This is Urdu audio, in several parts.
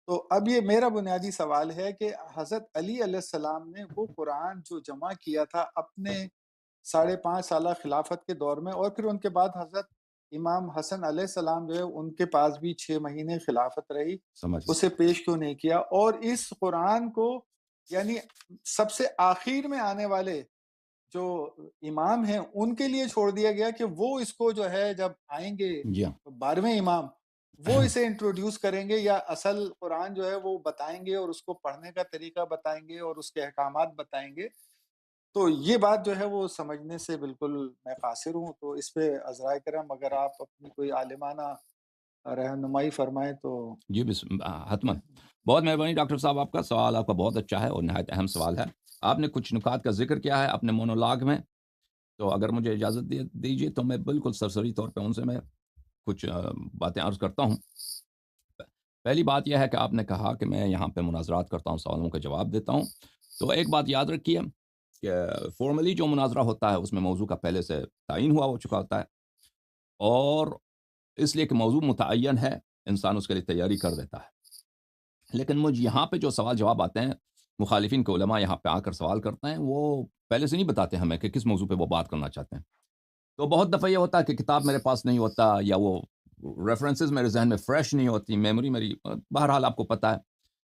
تو اب یہ میرا بنیادی سوال ہے کہ حضرت علی علیہ السلام نے وہ قرآن جو جمع کیا تھا اپنے 5.5 سالہ خلافت کے دور میں، اور پھر ان کے بعد حضرت امام حسن علیہ السلام جو ہے ان کے پاس بھی 6 مہینے خلافت رہی، سمجھ گیا۔ اسے پیش کیوں نہیں کیا؟ اور اس قرآن کو یعنی سب سے آخر میں آنے والے جو امام ہیں ان کے لیے چھوڑ دیا گیا کہ وہ اس کو جو ہے جب آئیں گے جی ہاں۔ 12ویں امام وہ اسے انٹروڈیوس کریں گے، یا اصل قرآن جو ہے وہ بتائیں گے اور اس کو پڑھنے کا طریقہ بتائیں گے اور اس کے احکامات بتائیں گے؟ تو یہ بات جو ہے وہ سمجھنے سے بالکل میں قاصر ہوں، تو اس پہ عذرائے کرم اگر آپ اپنی کوئی عالمانہ رہنمائی فرمائیں تو۔ جی حتماً، بہت مہربانی ڈاکٹر صاحب، آپ کا سوال آپ کا بہت اچھا ہے اور نہایت اہم سوال ہے۔ آپ نے کچھ نکات کا ذکر کیا ہے اپنے مونولاگ میں، تو اگر مجھے اجازت دیجیے تو میں بالکل سرسری طور پہ ان سے میں کچھ باتیں عرض کرتا ہوں۔ پہلی بات یہ ہے کہ آپ نے کہا کہ میں یہاں پہ مناظرات کرتا ہوں، سوالوں کا جواب دیتا ہوں۔ تو ایک بات یاد رکھیے کہ فارملی جو مناظرہ ہوتا ہے اس میں موضوع کا پہلے سے تعین ہو چکا ہوتا ہے، اور اس لیے کہ موضوع متعین ہے انسان اس کے لیے تیاری کر دیتا ہے۔ لیکن مجھ یہاں پہ جو سوال جواب آتے ہیں، مخالفین کے علماء یہاں پہ آ کر سوال کرتے ہیں، وہ پہلے سے نہیں بتاتے ہمیں کہ کس موضوع پہ وہ بات کرنا چاہتے ہیں۔ تو بہت دفعہ یہ ہوتا ہے کہ کتاب میرے پاس نہیں ہوتا، یا وہ ریفرنسز میرے ذہن میں فریش نہیں ہوتی، میموری میری، بہرحال آپ کو پتہ ہے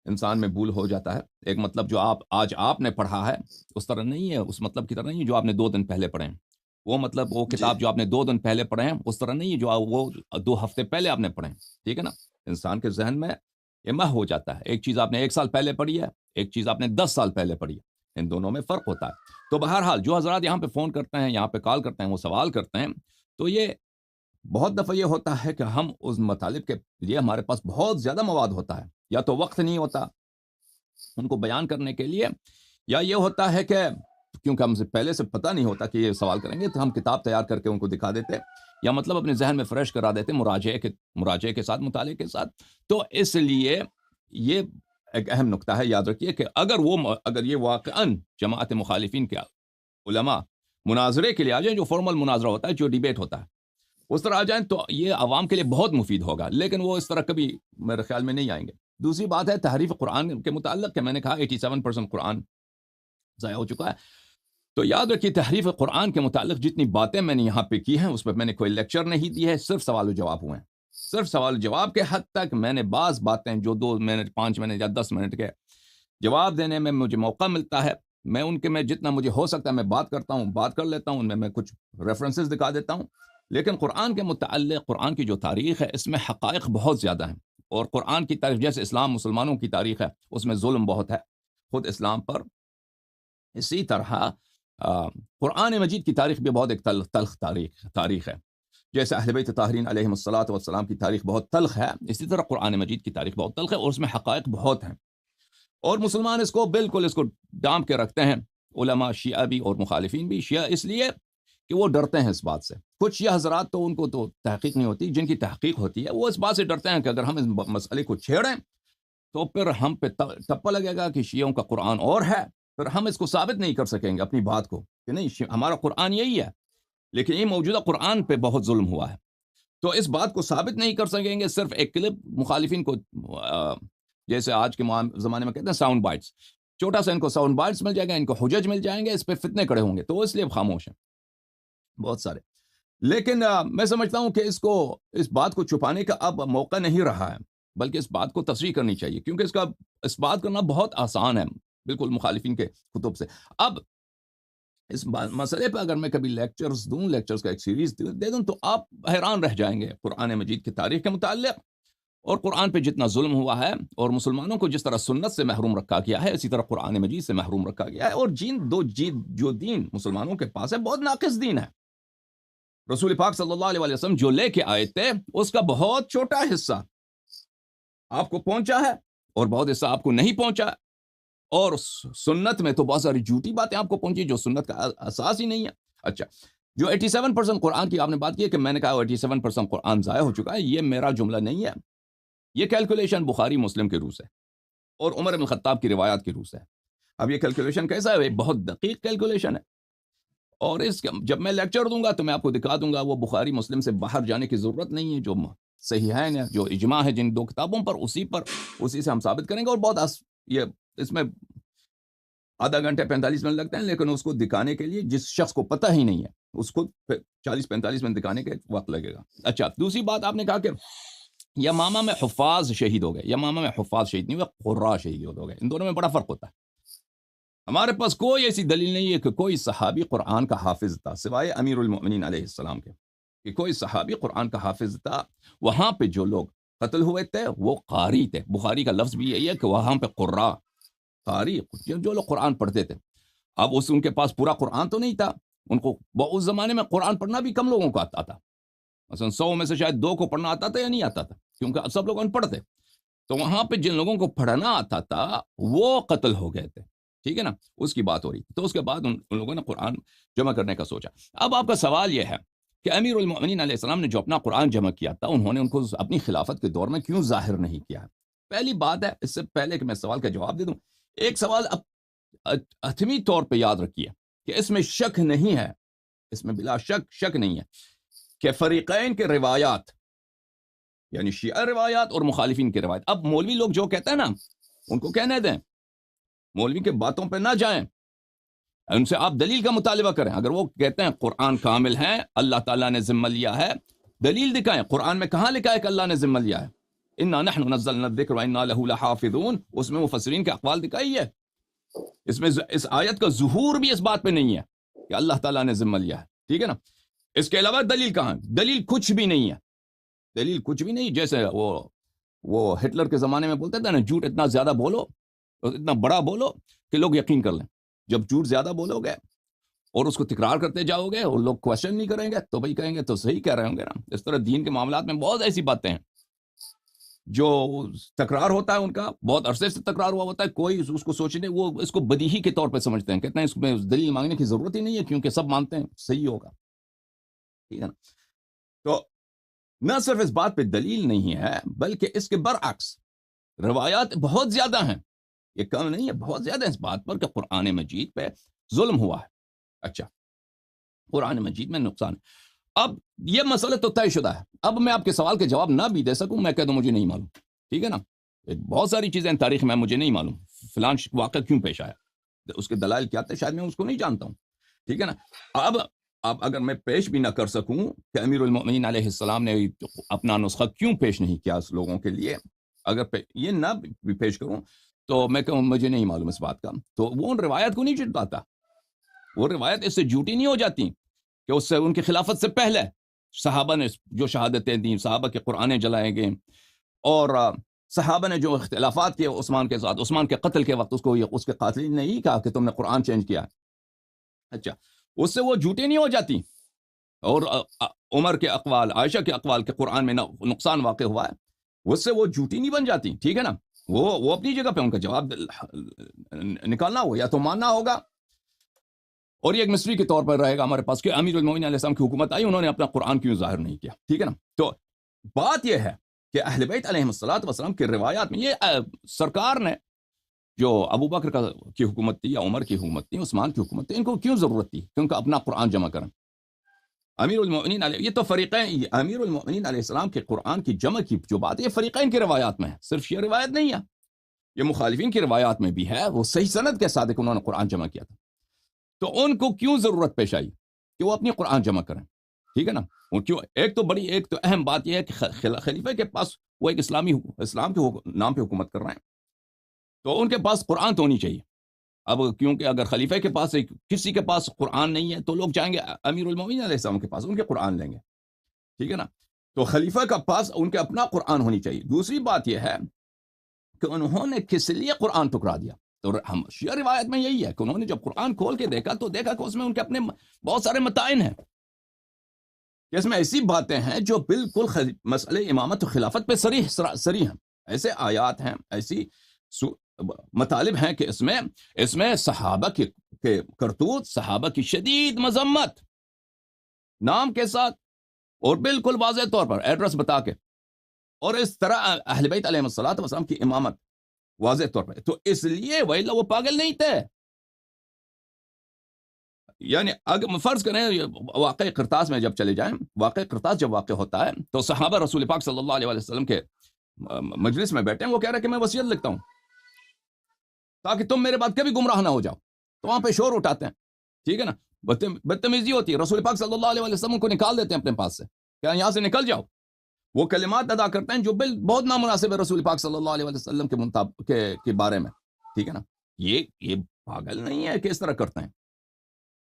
انسان میں بھول ہو جاتا ہے۔ ایک مطلب جو آپ نے پڑھا ہے اس طرح نہیں ہے، اس مطلب کی طرح نہیں ہے جو آپ نے 2 دن پہلے پڑھے ہیں۔ وہ مطلب وہ جی کتاب جو آپ نے 2 دن پہلے پڑھے ہیں اس طرح نہیں ہے جو وہ 2 ہفتے پہلے آپ نے پڑھے ہیں، ٹھیک ہے نا؟ انسان کے ذہن میں یہ مح ہو جاتا ہے، ایک چیز آپ نے 1 سال پہلے پڑھی ہے، ایک چیز آپ نے 10 سال پہلے پڑھی ہے، ان دونوں میں فرق ہوتا ہے۔ تو بہرحال جو حضرات یہاں پہ فون کرتے ہیں، یہاں پہ کال کرتے ہیں، وہ سوال کرتے ہیں، تو یہ بہت دفعہ یہ ہوتا ہے کہ ہم اس مطالب کے لیے ہمارے پاس بہت زیادہ مواد ہوتا ہے، یا تو وقت نہیں ہوتا ان کو بیان کرنے کے لیے، یا یہ ہوتا ہے کہ کیونکہ ہم سے پہلے سے پتہ نہیں ہوتا کہ یہ سوال کریں گے، تو ہم کتاب تیار کر کے ان کو دکھا دیتے، یا مطلب اپنے ذہن میں فریش کرا دیتے مراجعے کے ساتھ، مطالعے کے ساتھ۔ تو اس لیے یہ ایک اہم نقطہ ہے، یاد رکھیے کہ اگر یہ واقعاً جماعت مخالفین کے علماء مناظرے کے لیے آ جائیں، جو فارمل مناظرہ ہوتا ہے، جو ڈیبیٹ ہوتا ہے، اس طرح آ جائیں تو یہ عوام کے لیے بہت مفید ہوگا، لیکن وہ اس طرح کبھی میرے خیال میں نہیں آئیں گے۔ دوسری بات ہے تحریف قرآن کے متعلق، کہ میں نے کہا 87% قرآن ضائع ہو چکا ہے۔ تو یاد رکھیے تحریف قرآن کے متعلق جتنی باتیں میں نے یہاں پہ کی ہیں اس پہ میں نے کوئی لیکچر نہیں دی ہے، صرف سوال و جواب ہوئے ہیں۔ صرف سوال و جواب کے حد تک میں نے بعض باتیں جو 2 منٹ 5 منٹ یا 10 منٹ کے جواب دینے میں مجھے موقع ملتا ہے، میں ان کے میں جتنا مجھے ہو سکتا ہے میں بات کرتا ہوں، بات کر لیتا ہوں، ان میں کچھ ریفرنسز دکھا دیتا ہوں۔ لیکن قرآن کے متعلق قرآن کی جو تاریخ ہے اس میں حقائق بہت زیادہ ہیں، اور قرآن کی تاریخ جیسے اسلام مسلمانوں کی تاریخ ہے اس میں ظلم بہت ہے خود اسلام پر، اسی طرح قرآن مجید کی تاریخ بھی بہت ایک تلخ تاریخ ہے۔ جیسے اہل بیت طاہرین علیہم الصلاۃ والسلام کی تاریخ بہت تلخ ہے، اسی طرح قرآن مجید کی تاریخ بہت تلخ ہے، اور اس میں حقائق بہت ہیں، اور مسلمان اس کو بالکل ڈانپ کے رکھتے ہیں، علماء شیعہ بھی اور مخالفین بھی۔ شیعہ اس لیے کہ وہ ڈرتے ہیں اس بات سے، کچھ شیعہ حضرات تو ان کو تو تحقیق نہیں ہوتی، جن کی تحقیق ہوتی ہے وہ اس بات سے ڈرتے ہیں کہ اگر ہم اس مسئلے کو چھیڑیں تو پھر ہم پہ ٹپا لگے گا کہ شیعوں کا قرآن اور ہے، پھر ہم اس کو ثابت نہیں کر سکیں گے اپنی بات کو کہ نہیں ہمارا قرآن یہی ہے، لیکن یہ موجودہ قرآن پہ بہت ظلم ہوا ہے، تو اس بات کو ثابت نہیں کر سکیں گے۔ صرف ایک کلپ مخالفین کو جیسے آج کے زمانے میں کہتے ہیں ساؤنڈ بائٹس، چھوٹا سا ان کو ساؤنڈ بائٹس مل جائے گا، ان کو حجج مل جائیں گے، اس پہ فتنے کڑے ہوں گے، تو اس لیے خاموش ہیں بہت سارے۔ لیکن میں سمجھتا ہوں کہ اس بات کو چھپانے کا اب موقع نہیں رہا ہے، بلکہ اس بات کو تصریح کرنی چاہیے، کیونکہ اس بات کرنا بہت آسان ہے بالکل مخالفین کے کتب سے۔ اب اس مسئلے پہ اگر میں کبھی لیکچرز کا ایک سیریز دے دوں تو آپ حیران رہ جائیں گے قرآن مجید کی تاریخ کے متعلق، اور قرآن پہ جتنا ظلم ہوا ہے، اور مسلمانوں کو جس طرح سنت سے محروم رکھا گیا ہے اسی طرح قرآن مجید سے محروم رکھا گیا ہے، اور جو دین مسلمانوں کے پاس ہے بہت ناقص دین ہے۔ رسول پاک صلی اللہ علیہ وسلم جو لے کے آئے تھے اس کا بہت چھوٹا حصہ آپ کو پہنچا ہے، اور بہت حصہ آپ کو نہیں پہنچا، اور سنت میں تو بہت ساری جھوٹی باتیں آپ کو پہنچی جو سنت کا اساس ہی نہیں ہے۔ اچھا، جو 87% قرآن کی آپ نے بات کی ہے کہ میں نے کہا 87% قرآن ضائع ہو چکا ہے، یہ میرا جملہ نہیں ہے، یہ کیلکولیشن بخاری مسلم کے روح سے اور عمر بن خطاب کی روایات کی روح سے ہے۔ اب یہ کیلکولیشن کیسا ہے؟ بہت دقیق کیلکولیشن ہے، اور جب میں لیکچر دوں گا تو میں آپ کو دکھا دوں گا وہ بخاری مسلم سے باہر جانے کی ضرورت نہیں ہے، جو صحیحین ہے جو اجماع ہے جن 2 کتابوں پر اسی سے ہم ثابت کریں گے. اور بہت یہ اس میں آدھا گھنٹے 45 منٹ لگتے ہیں، لیکن اس کو دکھانے کے لیے جس شخص کو پتہ ہی نہیں ہے اس کو 40-45 منٹ دکھانے کے وقت لگے گا. اچھا، دوسری بات آپ نے کہا کہ یمامہ میں حفاظ شہید ہو گئے. یمامہ میں حفاظ شہید نہیں ہوئے، قراء شہید ہو گئے. ان دونوں میں بڑا فرق ہوتا ہے. ہمارے پاس کوئی ایسی دلیل نہیں ہے کہ کوئی صحابی قرآن کا حافظ تھا سوائے امیر المؤمنین علیہ السلام کے، کہ کوئی صحابی قرآن کا حافظ تھا. وہاں پہ جو لوگ قتل ہوئے تھے وہ قاری تھے. بخاری کا لفظ بھی یہی ہے کہ وہاں پہ قراء، قاری، جو لوگ قرآن پڑھتے تھے. اب ان کے پاس پورا قرآن تو نہیں تھا. ان کو اس زمانے میں قرآن پڑھنا بھی کم لوگوں کو آتا تھا. مثلا 100 میں سے شاید 2 کو پڑھنا آتا تھا یا نہیں آتا تھا، کیونکہ سب لوگ ان پڑھ تھے. تو وہاں پہ جن لوگوں کو پڑھنا آتا تھا وہ قتل ہو گئے تھے. ٹھیک ہے نا، اس کی بات ہو رہی. تو اس کے بعد ان لوگوں نے قرآن جمع کرنے کا سوچا. اب آپ کا سوال یہ ہے کہ امیر المؤمنین علیہ السلام نے جو اپنا قرآن جمع کیا تھا انہوں نے ان کو اپنی خلافت کے دور میں کیوں ظاہر نہیں کیا؟ پہلی بات ہے، اس سے پہلے کہ میں سوال کا جواب دے دوں، ایک سوال حتمی طور پہ یاد رکھیے کہ اس میں شک نہیں ہے، اس میں بلا شک نہیں ہے کہ فریقین کے روایات، یعنی شیعہ روایات اور مخالفین کے روایات. اب مولوی لوگ جو کہتے ہیں نا ان کو کہنے دیں، مولوی کے باتوں پہ نہ جائیں، ان سے آپ دلیل کا مطالبہ کریں. اگر وہ کہتے ہیں قرآن کامل ہے، اللہ تعالیٰ نے ذمہ لیا ہے، دلیل دکھائیں. قرآن میں کہاں لکھا ہے کہ اللہ نے ذمہ لیا ہے؟ انا نحن نزلنا الذکر وانا له لحافظون. اس میں مفسرین کے اقوال دکھائی ہے. اس میں اس آیت کا ظہور بھی اس بات پہ نہیں ہے کہ اللہ تعالیٰ نے ذمہ لیا ہے. ٹھیک ہے نا. اس کے علاوہ دلیل کہاں؟ دلیل کچھ بھی نہیں ہے. دلیل کچھ بھی نہیں. جیسے وہ ہٹلر کے زمانے میں بولتے تھے نا، جھوٹ اتنا زیادہ بولو، اتنا بڑا بولو کہ لوگ یقین کر لیں. جب جھوٹ زیادہ بولو گے اور اس کو تکرار کرتے جاؤ گے اور لوگ کوشچن نہیں کریں گے تو بھائی کہیں گے تو صحیح کہہ رہے ہوں گے نا. اس طرح دین کے معاملات میں بہت ایسی باتیں ہیں جو تکرار ہوتا ہے، ان کا بہت عرصے سے تکرار ہوا ہوتا ہے، کوئی اس کو سوچنے، وہ اس کو بدیہی کے طور پہ سمجھتے ہیں، کہتے ہیں اس میں دلیل مانگنے کی ضرورت ہی نہیں ہے کیونکہ سب مانتے ہیں صحیح ہوگا. ٹھیک ہے نا. تو نہ صرف اس بات پہ دلیل نہیں ہے بلکہ اس کے برعکس روایات بہت زیادہ ہیں. یہ کم نہیں ہے، بہت زیادہ اس بات پر کہ قرآن مجید پہ ظلم ہوا ہے. اچھا، قرآن مجید میں نقصان ہے. اب یہ مسئلہ تو طے شدہ ہے. اب میں آپ کے سوال کے جواب نہ بھی دے سکوں، میں کہہ دوں مجھے نہیں معلوم. ٹھیک ہے نا. بہت ساری چیزیں تاریخ میں مجھے نہیں معلوم، فلان واقعہ کیوں پیش آیا، اس کے دلائل کیا تھے، شاید میں اس کو نہیں جانتا ہوں. ٹھیک ہے نا. اب اگر میں پیش بھی نہ کر سکوں کہ امیر المؤمنین علیہ السلام نے اپنا نسخہ کیوں پیش نہیں کیا اس لوگوں کے لیے، اگر یہ نہ بھی پیش کروں تو میں کہوں مجھے نہیں معلوم اس بات کا، تو وہ ان روایت کو نہیں جھٹلاتا. وہ روایت اس سے جھوٹی نہیں ہو جاتی کہ اس سے ان کی خلافت سے پہلے صحابہ نے جو شہادتیں دیں، صحابہ کے قرآن جلائے گئے، اور صحابہ نے جو اختلافات کیے عثمان کے ساتھ، عثمان کے قتل کے وقت اس کے قاتل نے نہیں کہا کہ تم نے قرآن چینج کیا. اچھا، اس سے وہ جھوٹی نہیں ہو جاتی. اور عمر کے اقوال، عائشہ کے اقوال کے قرآن میں نقصان واقع ہوا ہے، اس سے وہ جھوٹی نہیں بن جاتی. ٹھیک ہے نا. وہ اپنی جگہ پہ ان کا جواب نکالنا ہو یا تو ماننا ہوگا، اور یہ ایک مسٹری کے طور پر رہے گا ہمارے پاس کہ امیر المومنین علیہ السلام کی حکومت آئی، انہوں نے اپنا قرآن کیوں ظاہر نہیں کیا. ٹھیک ہے نا. تو بات یہ ہے کہ اہل بیت علیہ السلام کی روایات میں یہ سرکار نے جو ابو بکر کی حکومت تھی یا عمر کی حکومت تھی، عثمان کی حکومت تھی، ان کو کیوں ضرورت تھی کہ ان کا اپنا قرآن جمع کریں؟ امیر المؤمنین علیہ، یہ تو فریقین، امیر المؤمنین علیہ السلام کے قرآن کی جمع کی جو بات ہے یہ فریقین کی روایات میں ہے، صرف یہ روایت نہیں ہے، یہ مخالفین کی روایات میں بھی ہے. وہ صحیح سند کے ساتھ انہوں نے قرآن جمع کیا تھا. تو ان کو کیوں ضرورت پیش آئی کہ وہ اپنی قرآن جمع کریں؟ ٹھیک ہے نا. ایک تو اہم بات یہ ہے کہ خلیفہ کے پاس وہ ایک اسلام کے نام پہ حکومت کر رہے ہیں، تو ان کے پاس قرآن تو ہونی چاہیے. اب کیونکہ اگر خلیفہ کے پاس کسی کے پاس قرآن نہیں ہے تو لوگ جائیں گے امیر المومنین علیہ السلام کے پاس، ان کے قرآن لیں گے. ٹھیک ہے نا. تو خلیفہ کا پاس ان کے اپنا قرآن ہونی چاہیے. دوسری بات یہ ہے کہ انہوں نے کس لیے قرآن ٹکرا دیا. تو ہم شیعہ روایت میں یہی ہے کہ انہوں نے جب قرآن کھول کے دیکھا تو دیکھا کہ اس میں ان کے اپنے بہت سارے متائن ہیں، اس میں ایسی باتیں ہیں جو بالکل مسئلے امامت و خلافت پہ صریح ہیں. ایسے آیات ہیں، ایسی مطالب ہیں کہ اس میں صحابہ کے کرتوت، صحابہ کی شدید مذمت نام کے ساتھ اور بالکل واضح طور پر ایڈریس بتا کے، اور اس طرح اہل بیت علیہ السلام کی امامت واضح طور پر. تو اس لیے وہ پاگل نہیں تھے. یعنی اگر فرض کریں واقع قرطاس میں جب چلے جائیں، واقع قرطاس جب واقع ہوتا ہے تو صحابہ رسول پاک صلی اللہ علیہ وسلم کے مجلس میں بیٹھے ہیں، وہ کہہ رہے ہیں کہ میں وصیت لکھتا ہوں تاکہ تم میرے بعد کبھی گمراہ نہ ہو جاؤ، تو وہاں پہ شور اٹھاتے ہیں، ٹھیک ہے نا، بدتمیزی ہوتی ہے، رسول پاک صلی اللہ علیہ وسلم کو نکال دیتے ہیں اپنے پاس سے، کہ یہاں سے نکل جاؤ، وہ کلمات ادا کرتے ہیں جو بہت نامناسب ہے رسول پاک صلی اللہ علیہ وسلم کے بارے میں، ٹھیک ہے نا، یہ پاگل نہیں ہے کہ اس طرح کرتے ہیں،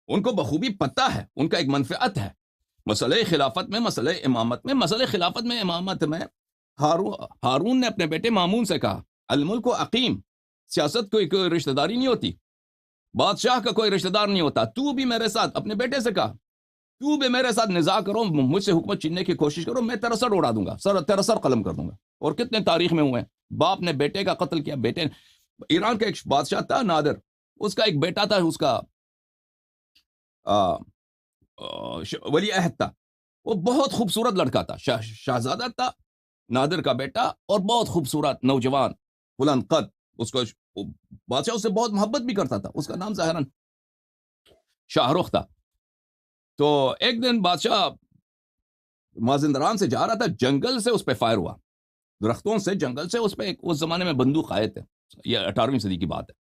ان کو بخوبی پتہ ہے، ان کا ایک منفعت ہے، مسئلہ خلافت میں، مسئلہ امامت میں، مسئلہ خلافت میں، امامت میں ہارون نے اپنے بیٹے مامون سے کہا الملک عقیم، سیاست کوئی رشتہ داری نہیں ہوتی، بادشاہ کا کوئی رشتہ دار نہیں ہوتا، تو بھی میرے ساتھ، اپنے بیٹے سے کہا تو بھی میرے ساتھ نزاع کرو، مجھ سے حکومت چھیننے کی کوشش کرو، میں تیرا سر اڑا دوں گا، تیرا سر قلم کر دوں گا، اور کتنے تاریخ میں ہوئے ہیں، باپ نے بیٹے کا قتل کیا، بیٹے ایران کا ایک بادشاہ تھا نادر، اس کا ایک بیٹا تھا، اس کا ولی عہد تھا، وہ بہت خوبصورت لڑکا تھا، شہزادہ تھا، نادر کا بیٹا، اور بہت خوبصورت نوجوان بلند قد، اس کو بادشاہ اس سے بہت محبت بھی کرتا تھا، اس کا نام ظاہراً شاہ رخ تھا، تو ایک دن بادشاہ مازندران سے جا رہا تھا، جنگل سے اس پہ فائر ہوا، درختوں سے، جنگل سے، اس پہ اس زمانے میں بندوق آئے تھے، یہ 18ویں صدی کی بات ہے،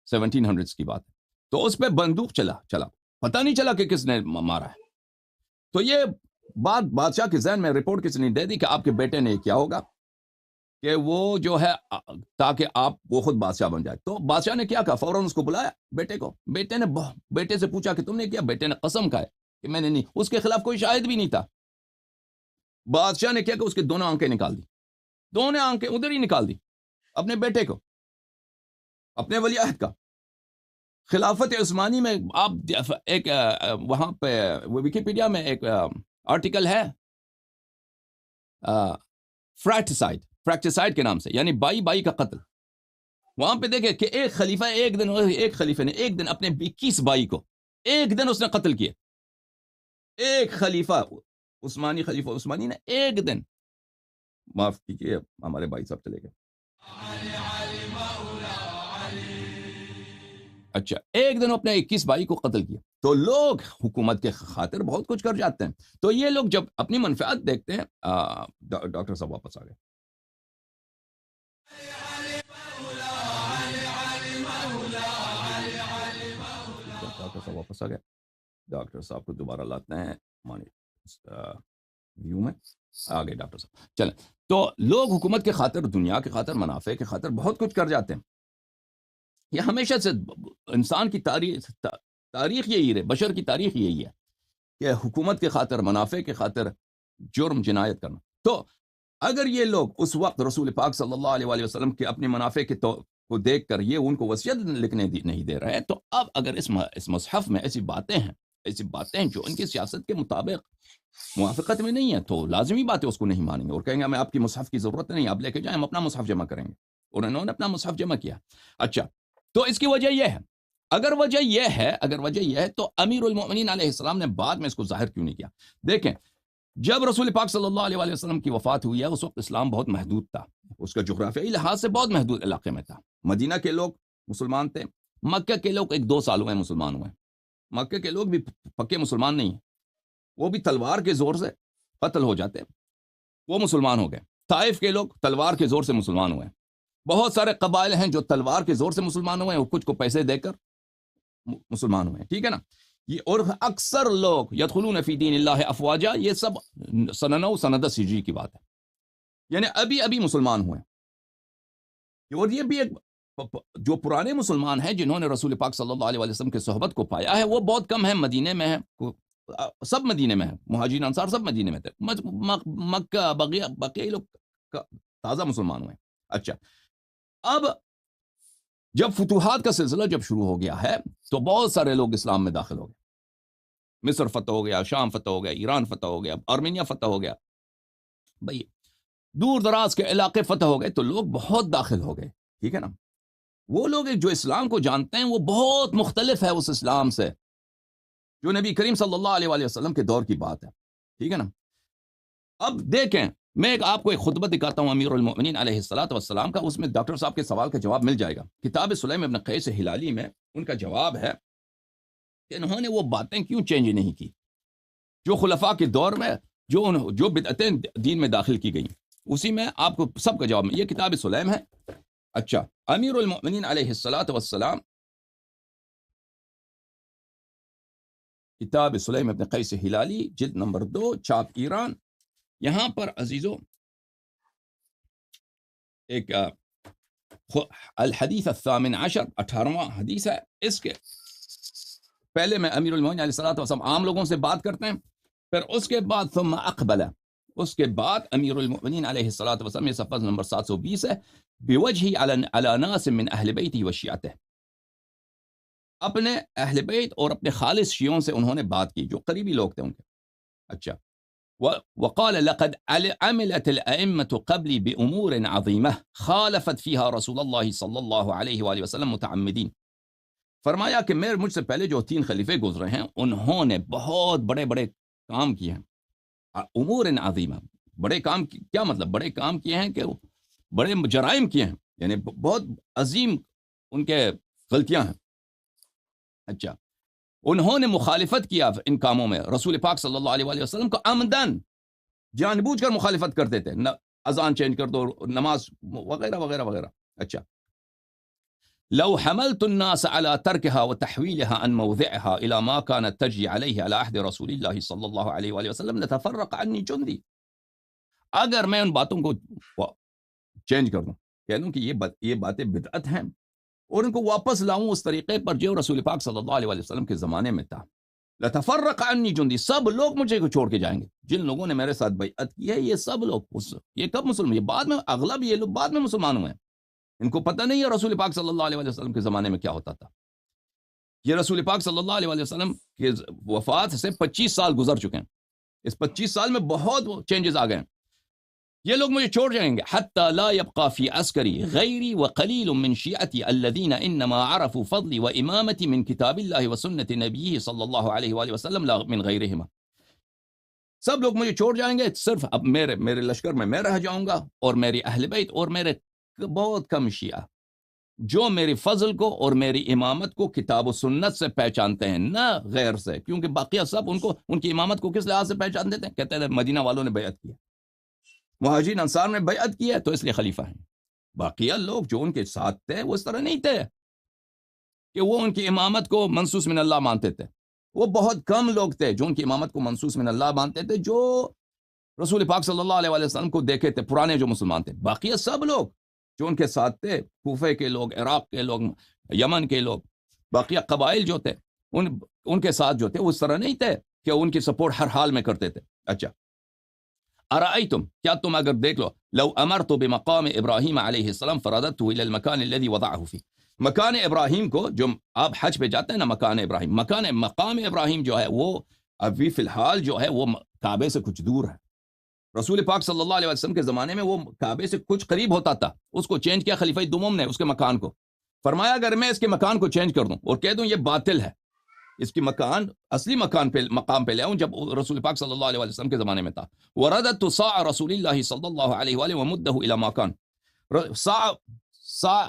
1700s کی بات ہے، تو اس پہ بندوق چلا پتہ نہیں چلا کہ کس نے مارا ہے، تو یہ بات بادشاہ کے ذہن میں رپورٹ کس نے دے دی کہ آپ کے بیٹے نے کیا ہوگا کہ وہ جو ہے تاکہ وہ خود بادشاہ بن جائے، تو بادشاہ نے کیا کہا، فوراً اس کو بلایا بیٹے کو، بیٹے سے پوچھا کہ تم نے کیا، بیٹے نے قسم کھائے کہ میں نے نہیں، اس کے خلاف کوئی شاہد بھی نہیں تھا، بادشاہ نے کیا کہ اس کے دونوں آنکھیں نکال دی، دونوں آنکھیں ادھر ہی نکال دی، اپنے بیٹے کو، اپنے ولی عہد کا۔ خلافت عثمانی میں آپ ایک وہاں پہ ویکیپیڈیا میں ایک آرٹیکل ہے فریکٹسائڈ کے نام سے، یعنی بائی کا قتل، وہاں پہ دیکھیں کہ ایک خلیفہ نے ایک دن اپنے 21 بائی کو ایک دن اس نے قتل کیا، ایک خلیفہ عثمانی نے ایک دن، معاف کیجیے ہمارے بھائی صاحب چلے گئے، اچھا ایک دن اپنے 21 بھائی کو قتل کیا، تو لوگ حکومت کے خاطر بہت کچھ کر جاتے ہیں، تو یہ لوگ جب اپنی منفعت دیکھتے ہیں، ڈاکٹر صاحب واپس آ گئے، ڈاکٹر صاحب واپس آ گئے، ڈاکٹر صاحب کو دوبارہ لاتے ہیں ویو میں، آگے ڈاکٹر صاحب چلیں، تو لوگ حکومت کے خاطر، دنیا کے خاطر، منافع کے خاطر بہت کچھ کر جاتے ہیں، یہ ہمیشہ سے انسان کی تاریخ یہی رہے، بشر کی تاریخ یہی ہے کہ حکومت کے خاطر، منافع کے خاطر جرم جنایت کرنا، تو اگر یہ لوگ اس وقت رسول پاک صلی اللہ علیہ وسلم کے اپنے منافع کے کو دیکھ کر یہ ان کو وصیت لکھنے نہیں دے رہے ہیں، تو اب اگر اس مصحف میں ایسی باتیں ہیں جو ان کی سیاست کے مطابق موافقت میں نہیں ہے، تو لازمی بات ہے اس کو نہیں مانیں گے اور کہیں گے ہمیں آپ کی مصحف کی ضرورت نہیں، آپ لے کے جائیں، ہم اپنا مصحف جمع کریں گے، اور انہوں نے اپنا مصحف جمع کیا۔ اچھا، تو اس کی وجہ یہ ہے، اگر وجہ یہ ہے تو امیر المؤمنین علیہ السلام نے بعد میں اس کو ظاہر کیوں نہیں کیا؟ دیکھیں، جب رسول پاک صلی اللہ علیہ وسلم کی وفات ہوئی ہے، اس وقت اسلام بہت محدود تھا، اس کا جغرافیائی لحاظ سے بہت محدود علاقے میں تھا، مدینہ کے لوگ مسلمان تھے، مکہ کے لوگ 1-2 سال ہوئے مسلمان ہوئے، مکہ کے لوگ بھی پکے مسلمان نہیں ہیں، وہ بھی تلوار کے زور سے قتل ہو جاتے، وہ مسلمان ہو گئے، طائف کے لوگ تلوار کے زور سے مسلمان ہوئے، بہت سارے قبائل ہیں جو تلوار کے زور سے مسلمان ہوئے اور کچھ کو پیسے دے کر مسلمان ہوئے، ٹھیک ہے نا، یہ اور اکثر لوگ یدخلون فی دین اللہ افواجا، یہ سب سن 9 سن 10 ہجری کی بات ہے، یعنی ابھی مسلمان ہوئے، اور یہ بھی ایک جو پرانے مسلمان ہیں جنہوں نے رسول پاک صلی اللہ علیہ وسلم کے صحبت کو پایا ہے، وہ بہت کم ہیں، مدینے میں ہیں، سب مدینے میں ہیں، مہاجرین انصار سب مدینے میں تھے، مکہ بقیہ لوگ تازہ مسلمان ہوئے۔ اچھا، اب جب فتوحات کا سلسلہ جب شروع ہو گیا ہے تو بہت سارے لوگ اسلام میں داخل ہو گئے، مصر فتح ہو گیا، شام فتح ہو گیا، ایران فتح ہو گیا، آرمینیا فتح ہو گیا، بھئی دور دراز کے علاقے فتح ہو گئے، تو لوگ بہت داخل ہو گئے، ٹھیک ہے نا، وہ لوگ جو اسلام کو جانتے ہیں وہ بہت مختلف ہے اس اسلام سے جو نبی کریم صلی اللہ علیہ وسلم کے دور کی بات ہے، ٹھیک ہے نا۔ اب دیکھیں، میں آپ کو ایک خطبہ دکھاتا ہوں امیر المؤمنین علیہ السلام کا، اس میں ڈاکٹر صاحب کے سوال کا جواب مل جائے گا، کتاب سلیم ابن قیس ہلالی میں ان کا جواب ہے کہ انہوں نے وہ باتیں کیوں چینج نہیں کی جو خلفاء کے دور میں جو بدعتیں دین میں داخل کی گئیں. اسی میں آپ کو سب کا جواب میں یہ کتاب سلیم ہے. اچھا، امیر المؤمنین علیہ الصلاۃ والسلام، کتاب سلیم ابن قیس ہلالی، جلد نمبر 2، چھاپ ایران. یہاں پر عزیزو ایک الحدیث الثامن عشر، 18واں حدیث ہے. اس کے پہلے میں امیر المؤمنین علیہ الصلوۃ والسلام عام لوگوں سے بات کرتے ہیں، پھر اس کے بعد ثم اقبل، اس کے بعد امیر المؤمنین علیہ الصلوۃ والسلام، یہ صفحہ نمبر 720 ہے، بوجہ علی ناس من اہل بیتہ و شیعتہ، اپنے اہل بیت اور اپنے خالص شیعوں سے انہوں نے بات کی جو قریبی لوگ تھے ان کے. اچھا، وقال لقد عملت الائمة قبلی بامور عظیمہ خالفت فیہا رسول اللہ صلی اللہ علیہ وآلہ وسلم متعمدین. فرمایا کہ مجھ سے پہلے جو 3 خلیفے گزرے ہیں انہوں نے بہت بڑے بڑے کام کیے ہیں. امور عظیمہ، بڑے کام کیا مطلب؟ بڑے کام کیے ہیں کہ بڑے جرائم کیے ہیں، یعنی بہت عظیم ان کے غلطیاں ہیں. اچھا، انہوں نے مخالفت کیا ان کاموں میں رسول پاک صلی اللہ علیہ وآلہ وسلم کو عمدن، جان بوجھ کر مخالفت کرتے تھے، اذان چینج کر دو، نماز وغیرہ وغیرہ وغیرہ. اچھا، لو حملت الناس على تركها وتحويلها عن موضعها الى ما كانت تجري عليه على عهد رسول الله صلی اللہ علیہ وآلہ وسلم لتفرق عني جندي. اگر میں ان باتوں کو چینج کر دوں، کہہ دوں کہ یہ باتیں بدعت ہیں اور ان کو واپس لاؤں اس طریقے پر جو رسول پاک صلی اللہ علیہ وآلہ وسلم کے زمانے میں تھا، لتفرق عني جندي، سب لوگ مجھے کو چھوڑ کے جائیں گے. جن لوگوں نے میرے ساتھ بیعت کی ہے یہ سب لوگ، یہ کب مسلمان، یہ بعد میں، اغلب یہ لوگ بعد میں مسلمان ہوئے ہیں. ان کو پتہ نہیں ہے رسول پاک صلی اللہ علیہ وآلہ وسلم کے زمانے میں کیا ہوتا تھا. یہ رسول پاک صلی اللہ علیہ وآلہ وسلم کے وفات سے 25 سال گزر چکے ہیں. اس 25 سال میں بہت چینجز آ گئے ہیں. یہ لوگ مجھے چھوڑ جائیں گے. حتی لا يبقى فی عسکری غیری وقلیل من شیعتی الذین انما عرفوا فضلی وامامتی من کتاب اللہ وسنت نبیہ صلی اللہ علیہ وآلہ وسلم لا من غیرہما. سب لوگ مجھے چھوڑ جائیں گے، صرف اب میرے لشکر میں میں رہ جاؤں گا اور میری اہل بیت اور میرے بہت کم شیعہ جو میری فضل کو اور میری امامت کو کتاب و سنت سے پہچانتے ہیں، نہ غیر سے. کیونکہ باقیہ سب ان کی امامت کو کس لحاظ سے پہچان دیتے ہیں؟ کہتے ہیں مدینہ والوں نے بیعت کی ہے، مہاجرین انصار نے بیعت کی ہے تو اس لیے خلیفہ ہیں. باقیہ لوگ جو ان کے ساتھ تھے وہ اس طرح نہیں تھے کہ وہ ان کی امامت کو منصوص من اللہ مانتے تھے. وہ بہت کم لوگ تھے جو ان کی امامت کو منصوص من اللہ مانتے تھے، جو رسول پاک صلی اللہ علیہ وآلہ وسلم کو دیکھے تھے، پرانے جو مسلمان تھے. باقیہ سب لوگ جو ان کے ساتھ تھے، کوفے کے لوگ، عراق کے لوگ، یمن کے لوگ، باقیہ قبائل جو تھے ان کے ساتھ جو تھے وہ اس طرح نہیں تھے کہ ان کی سپورٹ ہر حال میں کرتے تھے. اچھا، ارائیتم، کیا تم اگر دیکھ لو، لو امرت بمقام ابراہیم علیہ السلام فرددته الى المكان الذي وضعه فيه. مکان ابراہیم کو، جو آپ حج پہ جاتے ہیں نا، مقام ابراہیم جو ہے وہ ابھی فی الحال جو ہے وہ کعبے سے کچھ دور ہے. رسول پاک صلی اللہ علیہ وسلم کے زمانے میں وہ کعبے سے کچھ قریب ہوتا تھا، اس کو چینج کیا خلیفہ دوم نے اس کے مکان کو. فرمایا اگر میں اس کے مکان کو چینج کر دوں اور کہہ دوں یہ باطل ہے، اس کی مکان اصلی مقام پہ لے آؤں جب رسول پاک صلی اللہ علیہ وسلم کے زمانے میں تھا. ورددت صاع رسول اللہ صلی اللہ علیہ وآلہ ومدہ الی ما کان. صاع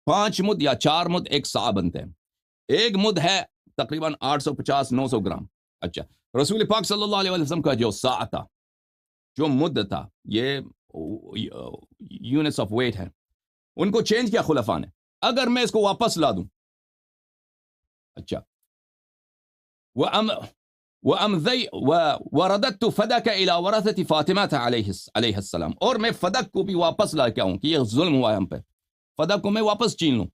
5 مد یا 4 مد ایک صاع بنتے ہیں. ایک مد ہے تقریباً 850-900 گرام. اچھا، رسول پاک صلی اللہ علیہ وسلم کا جو صاع تھا، جو مد تھا، یہ یونٹس آف ویٹ ہے، ان کو چینج کیا خلفاء نے. اگر میں اس کو واپس لا دوں، اچھا، ورددت فدک الی ورثۃ فاطمہ علیہ السلام، اور میں فدک کو بھی واپس لا کے آؤں کہ یہ ظلم ہوا ہے ہم پہ، فدک کو میں واپس چھین لوں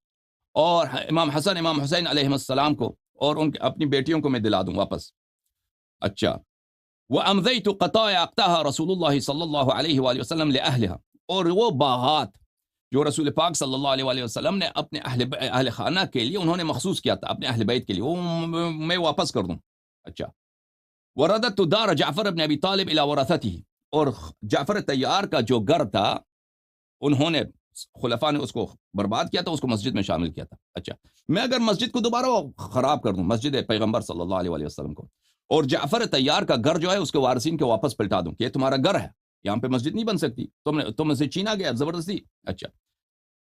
اور امام حسن امام حسین علیہ السلام کو اور ان اپنی بیٹیوں کو میں دلا دوں واپس. اچھا، وَأَمْضَيْتُ قَطَايَ أَقْتَاهَا رسول اللہ صلی اللہ علیہ وآلہ وسلم لِأَهْلِهَا، اور وہ باغات جو رسول پاک صلی اللہ علیہ وآلہ وسلم نے اپنے اہل خانہ کے لیے انہوں نے مخصوص کیا تھا، اپنے اہل بیت کے لیے، وہ میں واپس کر دوں. اچھا، وَرَدَدْتُ دَارَ جعفر بن ابی طالب إِلَى وَرَثَتِهِ، اور جعفر طیار کا جو گھر تھا انہوں نے، خلفاء نے اس کو برباد کیا تھا، اس کو مسجد میں شامل کیا تھا. اچھا، میں اگر مسجد کو دوبارہ خراب کر دوں، مسجد پیغمبر صلی اللہ علیہ وآلہ وسلم کو، اور جعفر طیار کا گھر جو ہے اس کے وارثین کے واپس پلٹا دوں کہ یہ تمہارا گھر ہے، یہاں پہ مسجد نہیں بن سکتی، تم سے چھینا گیا زبردستی. اچھا،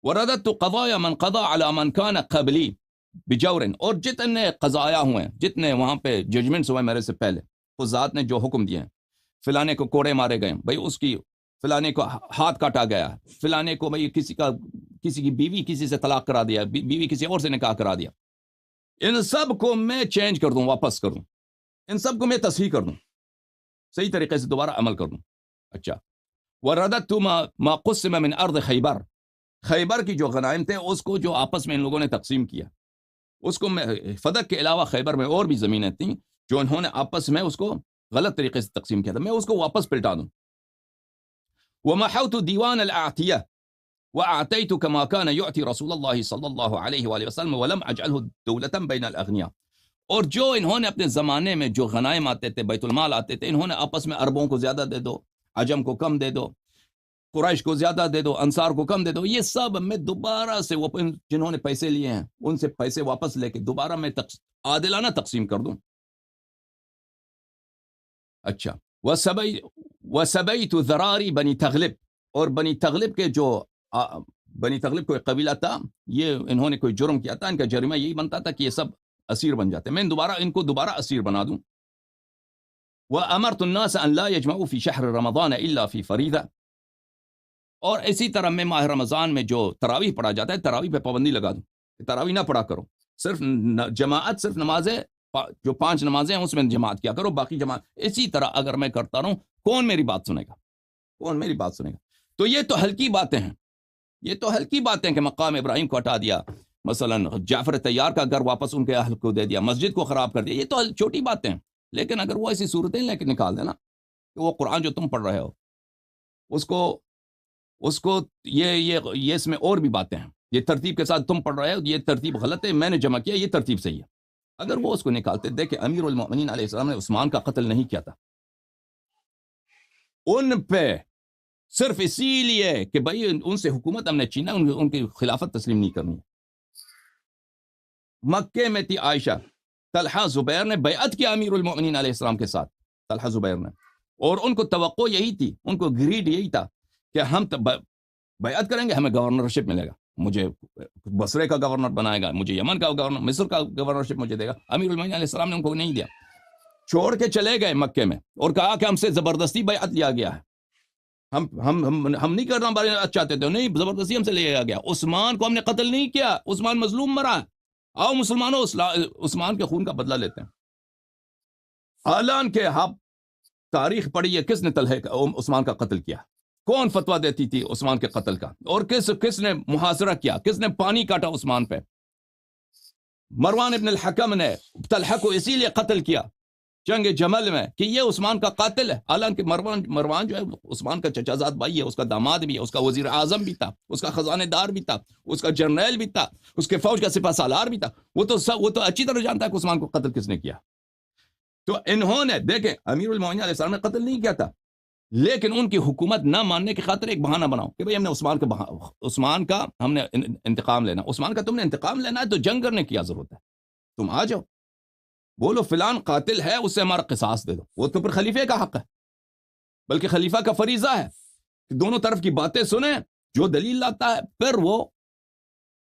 ورددت قضايا من قضى على من كان قبلي، بجورن، اور جتنے قضایا ہوئے ہیں، جتنے وہاں پہ ججمنٹس ہوئے میرے سے پہلے، قضات نے جو حکم دیے ہیں، فلانے کو کوڑے مارے گئے، بھائی اس کی فلانے کو ہاتھ کاٹا گیا، فلانے کو بھائی کسی کی بیوی کسی سے طلاق کرا دیا، بیوی کسی اور سے نکاح کرا دیا، ان سب کو میں چینج کر دوں، واپس کر دوں، ان سب کو میں تصحیح کر دوں، صحیح طریقے سے دوبارہ عمل کر دوں. اچھا، ورددت ما قسم من ارض خیبر، خیبر کی جو غنائم تھے اس کو جو آپس میں ان لوگوں نے تقسیم کیا، اس کو میں فدق کے علاوہ خیبر میں اور بھی زمینیں تھیں جو انہوں نے آپس میں اس کو غلط طریقے سے تقسیم کیا تھا، میں اس کو واپس پلٹا دوں. ومحوت دیوان الاعطیہ واعطیت كما كان يعطي رسول اللہ صلی اللہ علیہ وآلہ وسلم ولم اجعله دولة بین الاغنیاء، اور جو انہوں نے اپنے زمانے میں جو غنائم آتے تھے، بیت المال آتے تھے، انہوں نے آپس میں عربوں کو زیادہ دے دو، عجم کو کم دے دو، قریش کو زیادہ دے دو، انصار کو کم دے دو، یہ سب میں دوبارہ سے وہ جنہوں نے پیسے لیے ہیں ان سے پیسے واپس لے کے دوبارہ میں عادلانہ تقسیم کر دوں. اچھا، وسبیت ذراری بنی تغلب، اور بنی تغلب کے جو بنی تغلب کو ایک قبیلہ تھا، یہ انہوں نے کوئی جرم کیا تھا، ان کا جرمہ یہی بنتا تھا کہ یہ سب اسیر بن جاتے، میں ان کو دوبارہ اسیر بنا دوں. وامرت الناس ان لا يجمعوا في شهر رمضان الا في فریضہ، اور اسی طرح میں ماہ رمضان میں جو تراویح پڑھا جاتا ہے تراویح پہ پابندی لگا دوں کہ تراویح نہ پڑھا کرو، صرف جماعت، صرف نمازیں جو 5 نمازیں ہیں اس میں جماعت کیا کرو، باقی جماعت. اسی طرح اگر میں کرتا رہوں کون میری بات سنے گا، کون میری بات سنے گا؟ تو یہ تو ہلکی باتیں ہیں، یہ تو ہلکی باتیں کہ مقام ابراہیم کو ہٹا دیا، مثلا جعفر طیار کا گھر واپس ان کے اہل کو دے دیا، مسجد کو خراب کر دیا، یہ تو چھوٹی باتیں ہیں. لیکن اگر وہ ایسی صورتیں لے کے نکال دینا کہ وہ قرآن جو تم پڑھ رہے ہو اس کو یہ اس میں اور بھی باتیں ہیں، یہ ترتیب کے ساتھ تم پڑھ رہے ہو، یہ ترتیب غلط ہے، میں نے جمع کیا، یہ ترتیب صحیح ہے. اگر وہ اس کو نکالتے، دیکھیں امیر المؤمنین علیہ السلام نے عثمان کا قتل نہیں کیا تھا، ان پہ صرف اسی لیے کہ بھائی ان سے حکومت ہم نے چھینا، ان کی خلافت تسلیم نہیں کرنی. مکے میں تھی عائشہ، طلحہ زبیر نے بیعت کیا امیر المؤمنین علیہ السلام کے ساتھ، طلحہ زبیر نے، اور ان کو توقع یہی تھی، ان کو گریڈ یہی تھا کہ ہم بیعت کریں گے، ہمیں گورنرشپ ملے گا، مجھے بصرے کا گورنر بنائے گا، مجھے یمن کا گورنر، مصر کا گورنرشپ مجھے دے گا. امیر المؤمنین علیہ السلام نے ان کو نہیں دیا، چھوڑ کے چلے گئے مکے میں اور کہا کہ ہم سے زبردستی بیعت لیا گیا ہے، ہم نہیں کرنا چاہتے تھے، نہیں، زبردستی ہم سے لیا گیا. عثمان کو ہم نے قتل نہیں کیا، عثمان مظلوم مرا، آؤ مسلمانوں عثمان کے خون کا بدلہ لیتے ہیں. حالان کہ آپ تاریخ پڑھی ہے، کس نے عثمان کا قتل کیا، کون فتویٰ دیتی تھی عثمان کے قتل کا، اور کس نے محاصرہ کیا، کس نے پانی کاٹا عثمان پہ؟ مروان ابن الحکم نے طلحہ کو اسی لیے قتل کیا جنگ جمل میں کہ یہ عثمان کا قاتل ہے، حالانکہ مروان جو ہے عثمان کا چچا زاد بھائی ہے، اس کا داماد بھی ہے، اس کا وزیر اعظم بھی تھا، اس کا خزانہ دار بھی تھا، اس کا جرنیل بھی تھا، اس کے فوج کا سپہ سالار بھی تھا، وہ تو اچھی طرح جانتا ہے کہ عثمان کو قتل کس نے کیا. تو انہوں نے دیکھیں امیر المؤمنین علیہ السلام نے قتل نہیں کیا تھا، لیکن ان کی حکومت نہ ماننے کی خاطر ایک بہانہ بناؤ کہ بھئی ہم نے عثمان کا ہم نے انتقام لینا. عثمان کا تم نے انتقام لینا ہے تو جنگ کرنے کی کیا ضرورت ہے، تم آ جاؤ، بولو فلان قاتل ہے، اس سے ہمارا قصاص دے دو. وہ تو پھر خلیفے کا حق ہے، بلکہ خلیفہ کا فریضہ ہے کہ دونوں طرف کی باتیں سنیں، جو دلیل لاتا ہے پھر وہ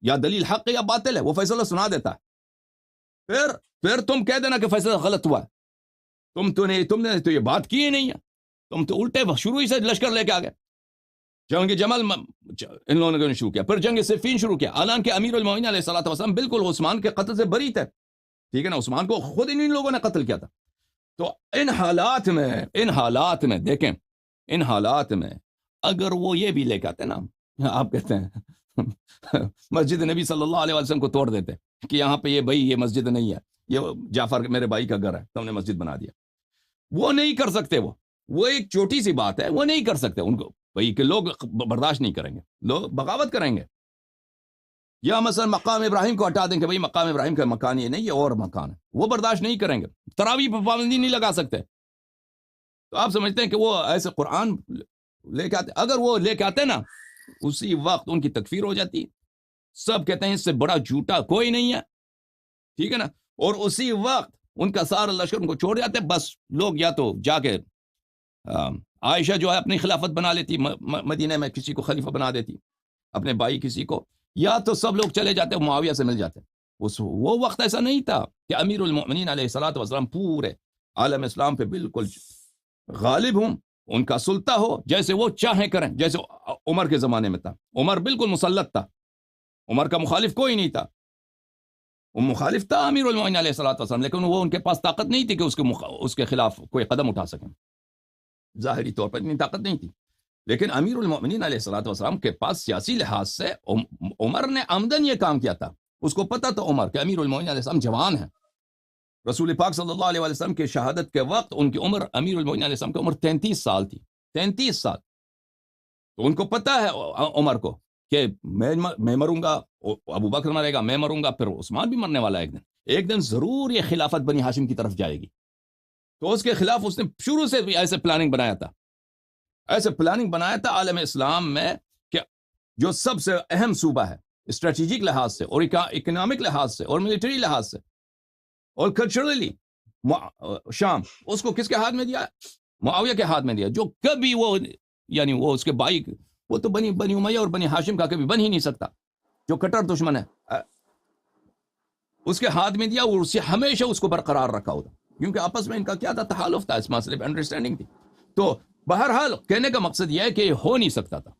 یا دلیل حق یا باطل ہے وہ فیصلہ سنا دیتا ہے، پھر تم کہہ دینا کہ فیصلہ غلط ہوا ہے، تم نے تو یہ بات کی ہی نہیں ہے، تم تو الٹے شروع ہی سے لشکر لے کے آ گئے. جنگ جمل ان لوگوں نے شروع کیا، پھر جنگ صفین شروع کیا، حالانکہ امیر المؤمنین علیہ الصلوۃ والسلام بالکل عثمان کے قتل سے بری تھے، ٹھیک ہے نا، عثمان کو خود ان لوگوں نے قتل کیا تھا. تو ان حالات میں دیکھیں، ان حالات میں اگر وہ یہ بھی لے کے آتے نا، آپ کہتے ہیں مسجد نبی صلی اللہ علیہ وسلم کو توڑ دیتے کہ یہاں پہ یہ مسجد نہیں ہے، یہ جعفر میرے بھائی کا گھر ہے، تو ہم نے مسجد بنا دیا. وہ نہیں کر سکتے، وہ ایک چھوٹی سی بات ہے، وہ نہیں کر سکتے ان کو، بھائی کہ لوگ برداشت نہیں کریں گے، لوگ بغاوت کریں گے. یا مثلا مقام ابراہیم کو ہٹا دیں کہ بھئی مقام ابراہیم کا مکان یہ نہیں، یہ اور مکان ہے، وہ برداشت نہیں کریں گے. تراویح پر پابندی نہیں لگا سکتے. تو آپ سمجھتے ہیں کہ وہ ایسے قرآن لے کے آتے، اگر وہ لے کے آتے نا اسی وقت ان کی تکفیر ہو جاتی، سب کہتے ہیں اس سے بڑا جھوٹا کوئی نہیں ہے، ٹھیک ہے نا، اور اسی وقت ان کا سارا لشکر ان کو چھوڑ جاتے. بس لوگ یا تو جا کے عائشہ جو ہے اپنی خلافت بنا لیتی، مدینہ میں کسی کو خلیفہ بنا دیتی، اپنے بھائی کسی کو، یا تو سب لوگ چلے جاتے معاویہ سے مل جاتے. وہ وقت ایسا نہیں تھا کہ امیر المؤمنین علیہ الصلوۃ والسلام پورے عالم اسلام پہ بالکل غالب ہوں، ان کا سلطہ ہو، جیسے وہ چاہیں کریں، جیسے عمر کے زمانے میں تھا۔ عمر بالکل مسلط تھا، عمر کا مخالف کوئی نہیں تھا، وہ مخالف تھا امیر المؤمنین علیہ الصلوۃ والسلام، لیکن وہ ان کے پاس طاقت نہیں تھی کہ اس کے خلاف کوئی قدم اٹھا سکیں، ظاہری طور پر اتنی طاقت نہیں تھی۔ لیکن امیر المؤمنین علیہ الصلوۃ والسلام کے پاس سیاسی لحاظ سے عمر نے عمدن یہ کام کیا تھا، اس کو پتہ تھا عمر کہ امیر المؤمنین علیہ السلام جوان ہیں۔ رسول پاک صلی اللہ علیہ وسلم کے شہادت کے وقت ان کی عمر، امیر المؤمنین علیہ السلام کی عمر 33 سال تھی، 33 سال۔ تو ان کو پتہ ہے عمر کو کہ میں مروں گا، ابو بکر مرے گا، میں مروں گا، پھر عثمان بھی مرنے والا ہے ایک دن ضرور یہ خلافت بنی ہاشم کی طرف جائے گی۔ تو اس کے خلاف اس نے شروع سے بھی ایسے پلاننگ بنایا تھا، ایسے پلاننگ بنایا تھا عالم اسلام میں کہ جو سب سے اہم صوبہ ہے اسٹریٹجک لحاظ سے اور اکنامک لحاظ سے اور ملٹری لحاظ سے اور کلچرلی، شام، اس کو کس کے ہاتھ میں دیا؟ معاویہ کے ہاتھ میں دیا، جو کبھی وہ یعنی وہ اس کے بھائی، وہ تو بنی امیہ اور بنی ہاشم کا کبھی بن ہی نہیں سکتا، جو کٹر دشمن ہے، اس کے ہاتھ میں دیا اور اسے ہمیشہ اس کو برقرار رکھا ہوتا، کیونکہ آپس میں ان کا کیا تھا؟ تحالف تھا، اس مسئلے پہ انڈرسٹینڈنگ تھی۔ تو بہرحال کہنے کا مقصد یہ ہے کہ یہ ہو نہیں سکتا تھا۔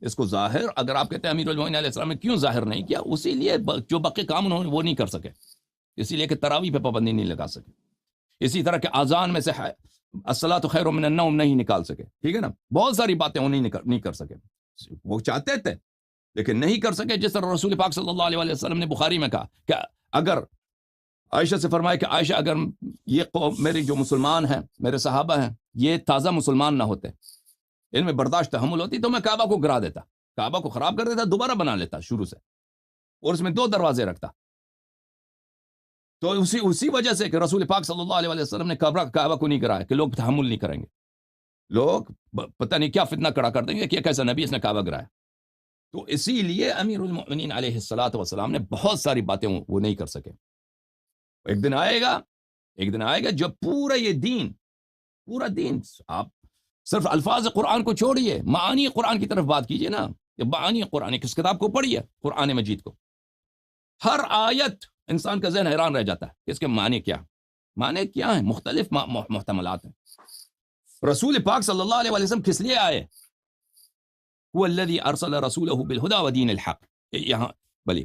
اس کو ظاہر، اگر آپ کہتے ہیں امیر المؤمنین علیہ السلام نے کیوں ظاہر نہیں کیا، اسی لیے جو باقی کام انہوں نے وہ نہیں کر سکے، اسی لیے کہ تراویح پہ پابندی نہیں لگا سکے، اسی طرح کہ اذان میں سے الصلاۃ خیر من النوم نہیں نکال سکے، ٹھیک ہے نا، بہت ساری باتیں وہ نہیں کر سکے، وہ چاہتے تھے لیکن نہیں کر سکے۔ جس طرح رسول پاک صلی اللہ علیہ وسلم نے بخاری میں کہا کہ اگر عائشہ سے فرمایا کہ عائشہ، اگر یہ قوم میری جو مسلمان ہیں، میرے صحابہ ہیں، یہ تازہ مسلمان نہ ہوتے، ان میں برداشت تحمل ہوتی، تو میں کعبہ کو گرا دیتا، کعبہ کو خراب کر دیتا، دوبارہ بنا لیتا شروع سے، اور اس میں 2 دروازے رکھتا۔ تو اسی وجہ سے کہ رسول پاک صلی اللہ علیہ وسلم نے کعبہ کو نہیں کرایا کہ لوگ تحمل نہیں کریں گے، لوگ پتہ نہیں کیا فتنہ کڑا کر دیں گے کہ کیسا نبی اس نے کعبہ گرایا۔ تو اسی لیے امیر المؤمنین علیہ الصلوۃ والسلام نے بہت ساری باتیں وہ نہیں کر سکے۔ ایک دن آئے گا جب پورا دین، آپ صرف الفاظ قرآن کو چھوڑیے، معانی قرآن کی طرف بات کیجئے نا، کہ معانی قرآن، کس کتاب کو پڑھیے؟ قرآن مجید کو۔ ہر آیت انسان کا ذہن حیران رہ جاتا ہے کہ اس کے معنی کیا ہیں، مختلف محتملات ہیں۔ رسول پاک صلی اللہ علیہ وسلم کس لیے آئے؟ هو الذي ارسل رسوله بالهدى ودين الحق، یہاں بلی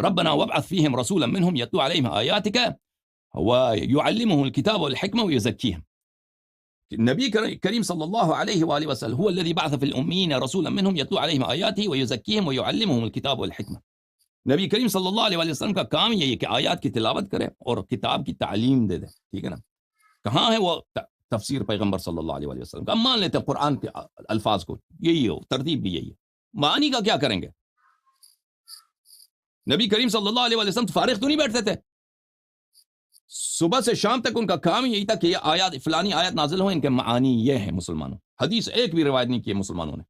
ربنا وابعث فيهم رسولا منهم يتلو عليهم آياتك ويعلمهم الكتاب والحكمة ويزكيهم۔ نبی کریم صلی اللہ علیہ وآلہ وسلم هو الذي بعث في الأمين رسولا منهم يتلو عليهم آياته ويزكيهم ويعلمهم الكتاب والحكمة۔ نبی کریم صلی اللہ علیہ وسلم کا کام یہی ہے کہ آیات کی تلاوت کرے اور کتاب کی تعلیم دے دے، ٹھیک ہے نا۔ کہاں ہے وہ تفسیر پیغمبر صلی اللہ علیہ وسلم کا؟ مان لیتے ہیں قرآن کے الفاظ کو، یہی ہو، ترتیب بھی یہی ہے، معنی کا کیا کریں گے؟ نبی کریم صلی اللہ علیہ وسلم فارغ تو نہیں بیٹھتے تھے، صبح سے شام تک ان کا کام یہی تھا کہ یہ آیات، فلانی آیت نازل ہو، ان کے معانی یہ ہیں۔ مسلمانوں، حدیث ایک بھی روایت نہیں کی مسلمانوں نے،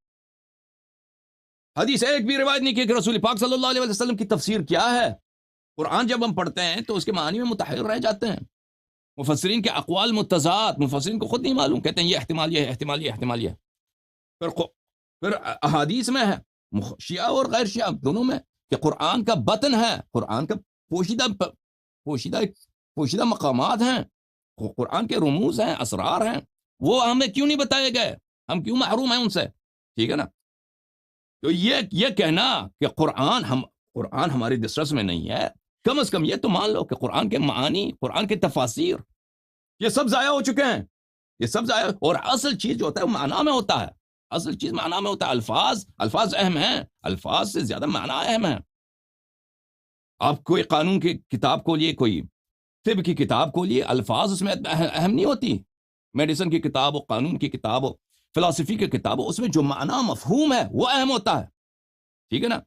حدیث ایک بھی روایت نہیں کی کہ رسول پاک صلی اللہ علیہ وسلم کی تفسیر کیا ہے۔ قرآن جب ہم پڑھتے ہیں تو اس کے معنی میں متحیر رہ جاتے ہیں، مفسرین کے اقوال متضاد، مفسرین کو خود نہیں معلوم، کہتے ہیں یہ احتمال، یہ احتمال، یہ احتمال، یہ پھر احادیث میں ہے، شیعہ اور غیر شیعہ دونوں میں، کہ قرآن کا بطن ہے، قرآن کا پوشیدہ مقامات ہیں، قرآن کے رموز ہیں، اسرار ہیں، وہ ہمیں کیوں نہیں بتائے گئے؟ ہم کیوں محروم ہیں ان سے؟ ٹھیک ہے نا۔ تو یہ کہنا کہ قرآن ہماری دسترس میں نہیں ہے، کم از کم یہ تو مان لو کہ قرآن کے معانی، قرآن کے تفاسیر، یہ سب ضائع ہو چکے ہیں، یہ سب ضائع۔ اور اصل چیز جو ہوتا ہے وہ معنی میں ہوتا ہے، اصل چیز معنی میں ہوتا ہے۔ الفاظ اہم ہیں، الفاظ سے زیادہ معنی اہم ہے۔ آپ کوئی قانون کی کتاب کو لیے، کوئی طب کی کتاب کو لیے، الفاظ اس میں اہم نہیں ہوتی۔ میڈیسن کی کتاب ہو، قانون کی کتاب ہو، فلسفی کی کتاب ہو، اس میں جو معنی مفہوم ہے وہ اہم ہوتا ہے، ٹھیک ہے نا۔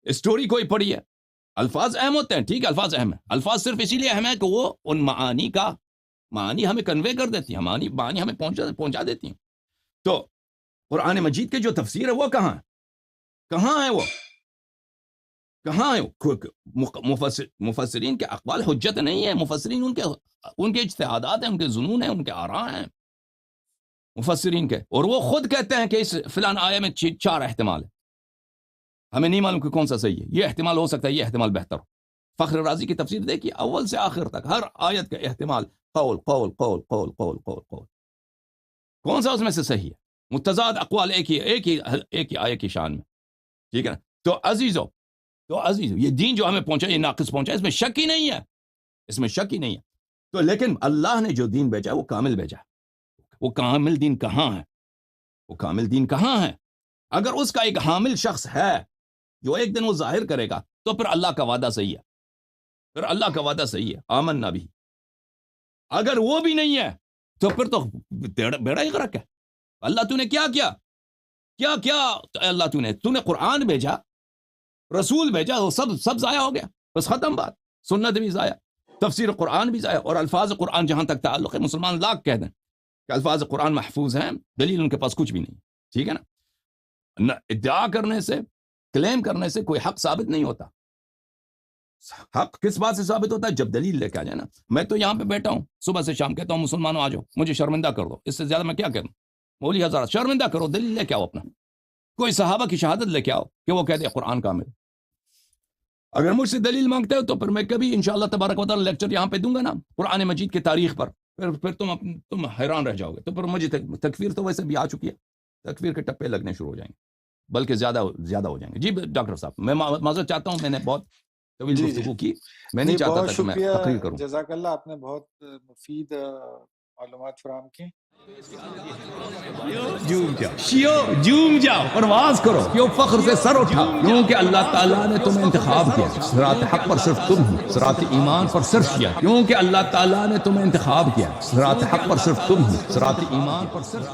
اسٹوری کوئی پڑھی ہے، الفاظ اہم ہوتے ہیں، ٹھیک ہے، الفاظ اہم ہیں، الفاظ صرف اسی لیے اہم ہے کہ وہ ان معانی ہمیں کنوے کر دیتی ہیں، معانی ہمیں پہنچا دیتی ہیں۔ تو قرآن مجید کے جو تفسیر ہے وہ کہاں ہے وہ مفسرین کے اقوال حجت نہیں ہے، مفسرین ان کے اجتہادات ہیں، ان کے ظنون ہیں، ان کے آراء ہیں مفسرین کے، اور وہ خود کہتے ہیں کہ اس فلان آیہ میں 4 احتمال ہے۔ ہمیں نہیں معلوم کہ کون سا صحیح ہے. یہ احتمال ہو سکتا ہے، یہ احتمال بہتر ہو. فخر رازی کی تفسیر دیکھیے، اول سے آخر تک ہر آیت کا احتمال قول قول قول قول قول قول قول. کون سا اس میں سے صحیح ہے؟ متضاد اقوال ایک ہی آیت کی شان میں. ٹھیک ہے نا. تو عزیزو یہ دین جو ہمیں پہنچا، یہ ناقص پہنچا، اس میں شک ہی نہیں ہے، اس میں شک ہی نہیں ہے. تو لیکن اللہ نے جو دین بھیجا وہ کامل بھیجا. وہ کامل دین کہاں ہے؟ وہ کامل دین کہاں ہے؟ اگر اس کا ایک حامل شخص ہے جو ایک دن وہ ظاہر کرے گا، تو پھر اللہ کا وعدہ صحیح ہے، پھر اللہ کا وعدہ صحیح ہے. آمنا بھی. اگر وہ بھی نہیں ہے تو پھر تو بیڑا ہی غرق ہے. اللہ تو نے کیا اللہ تو نے قرآن بھیجا، رسول بھیجا، وہ سب ضائع ہو گیا، بس ختم بات. سنت بھی ضائع، تفسیر قرآن بھی ضائع. اور الفاظ قرآن جہاں تک تعلق ہے، مسلمان لاکھ کہہ دیں کہ الفاظ قرآن محفوظ ہیں، دلیل ان کے پاس کچھ بھی نہیں. ٹھیک ہے نا. ادعا کرنے سے، کلیم کرنے سے کوئی حق ثابت نہیں ہوتا. حق کس بات سے ثابت ہوتا ہے؟ جب دلیل لے کے آ جائے نا. میں تو یہاں پہ بیٹھا ہوں، صبح سے شام کہتا ہوں مسلمانوں آ جاؤ، مجھے شرمندہ کر دو، اس سے زیادہ میں کیا کروں؟ مولوی حضرات شرمندہ کرو، دلیل لے کے آؤ اپنا. کوئی صحابہ کی شہادت لے کے آؤ کہ وہ کہتے ہیں قرآن کامل. اگر مجھ سے دلیل مانگتے ہو تو پھر میں کبھی انشاءاللہ تبارک و تعالی لیکچر یہاں پہ دوں گا نا قرآن مجید کی تاریخ پر. پھر تم حیران رہ جاؤ گے. تو پھر مجھے تکفیر تو ویسے بھی آ چکی ہے، تکفیر کے ٹپے لگنے شروع ہو جائیں گے، بلکہ زیادہ ہو جائیں گے. جی ڈاکٹر صاحب، میں معذرت چاہتا ہوں، میں نے بہت طویل گفتگو کی. میں نہیں چاہتا بہت تھا کہ میں شکریہ، تقریر کروں. جزاک اللہ، آپ نے بہت مفید معلومات فراہم کی. جوم جاؤ، پرواز کرو، کیوں فخر سے سر اٹھا، کیونکہ اللہ تعالیٰ نے تمہیں انتخاب کیا. صراط حق پر صرف تم ہو، صراط ایمان پر صرف کیا، کیونکہ اللہ تعالیٰ نے تمہیں انتخاب کیا. صراط حق پر صرف تم ہو، صراط ایمان پر صرف